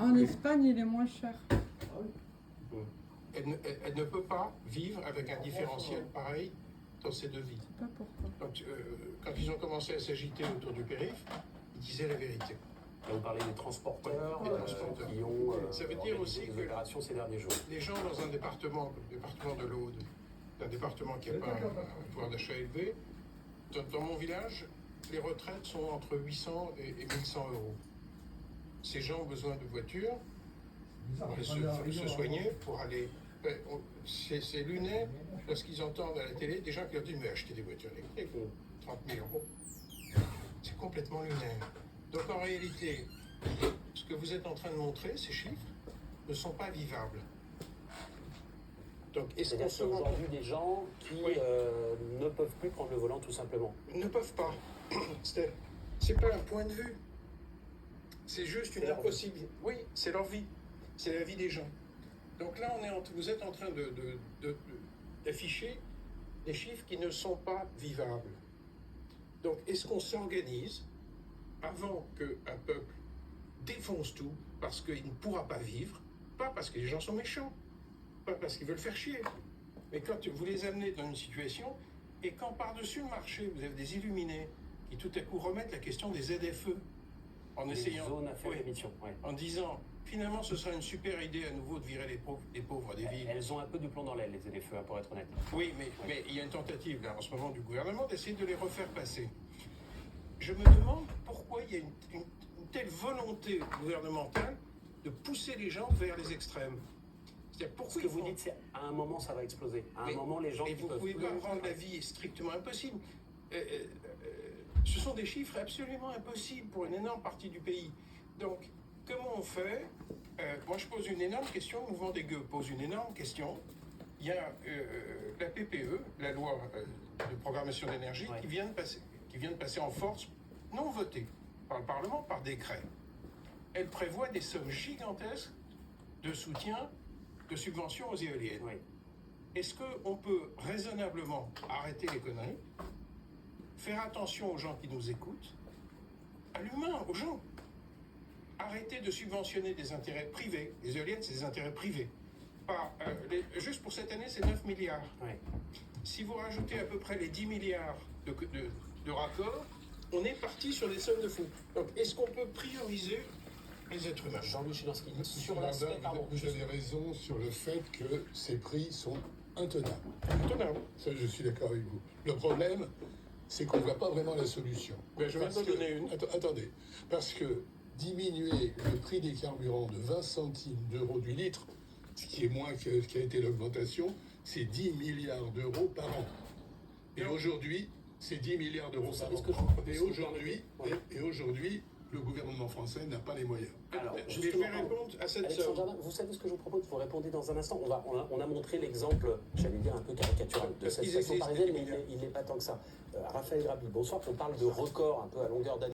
En Espagne, il est moins cher. Elle ne peut pas vivre avec un différentiel pareil dans ses devis. Je sais pas pourquoi. Donc, quand ils ont commencé à s'agiter autour du périph', ils disaient la vérité. Là, vous parlez des transporteurs, Oui, des transporteurs. qui ont Ça veut dire aussi des que opérations ces derniers jours. les gens dans un département, comme le département de l'Aude, un département qui n'a pas un pouvoir d'achat élevé, dans mon village, les retraites sont entre 800 et 1100 euros. Ces gens ont besoin de voitures pour aller se soigner, pour aller... C'est lunaire lorsqu'ils entendent à la télé des gens qui leur disent « mais achetez des voitures électriques, 30 000 euros ». C'est complètement lunaire. Donc en réalité, ce que vous êtes en train de montrer, ces chiffres, ne sont pas vivables. Donc est-ce qu'on C'est-à-dire se qu'il y a rend aujourd'hui des gens qui Oui. ne peuvent plus prendre le volant tout simplement. ne peuvent pas. C'est pas un point de vue. C'est juste une C'est leur vie. impossibilité. Oui, c'est leur vie. C'est la vie des gens. Donc là, vous êtes en train d'afficher des chiffres qui ne sont pas vivables. Donc, est-ce qu'on s'organise avant qu'un peuple défonce tout parce qu'il ne pourra pas vivre, pas parce que les gens sont méchants, pas parce qu'ils veulent faire chier, mais quand vous les amenez dans une situation, et quand par-dessus le marché, vous avez des illuminés qui tout à coup remettent la question des ZFE, en Les essayant, zones à faible oui, émission. Ouais. en disant, finalement, ce sera une super idée à nouveau de virer les pauvres des villes. Elles ont un peu du plomb dans l'aile, les ZFE, pour être honnête. Oui, mais il y a une tentative là, en ce moment du gouvernement d'essayer de les refaire passer. Je me demande pourquoi il y a une telle volonté gouvernementale de pousser les gens vers les extrêmes. C'est-à-dire, Ce pourquoi que ils vous font- dites, c'est à un moment, ça va exploser. À un Mais- moment, les gens Et qui vous ne peuvent pouvez plus... pas rendre la vie strictement impossible. Ce sont des chiffres absolument impossibles pour une énorme partie du pays. Donc, comment on fait Moi, je pose une énorme question, le mouvement des gueux pose une énorme question. Il y a la PPE, la loi de programmation d'énergie, Ouais. qui vient de passer en force, non votée par le Parlement, par décret. Elle prévoit des sommes gigantesques de soutien, de subventions aux éoliennes. Oui. Est-ce qu'on peut raisonnablement arrêter les conneries, faire attention aux gens qui nous écoutent, à l'humain, aux gens, arrêter de subventionner des intérêts privés, les éoliennes c'est des intérêts privés, juste pour cette année c'est 9 milliards. Oui. Si vous rajoutez à peu près les 10 milliards de raccords, on est parti sur des sommes de fous. Donc est-ce qu'on peut prioriser les êtres humains? Jean-Louis Chilansky, Monsieur sur Lardin, l'aspect... pardon, vous avez raison sur le fait que ces prix sont intenables. Étonnant. Ça, je suis d'accord avec vous. Le problème, c'est qu'on ne voit pas vraiment la solution. Ben, je vais Parce vous que- donner une. Attendez, parce que diminuer le prix des carburants de 20 centimes d'euros du litre, ce qui est moins que ce qui a été l'augmentation, c'est 10 milliards d'euros par an. Et aujourd'hui, c'est 10 milliards d'euros Vous par savez an. ce que je vous propose, Et si vous aujourd'hui, permettez. et aujourd'hui, le gouvernement français n'a pas les moyens. Alors, Mais je justement, vais répondre à cette Alexandre somme. Jardin, vous savez ce que je vous propose? Vous répondez dans un instant. On a montré l'exemple, j'allais dire un peu caricatural, de Parce cette qu'ils station existent, parisienne, les mais milliards. il n'est pas tant que ça. Raphaël Grabi, bonsoir. On parle de record un peu à longueur d'année.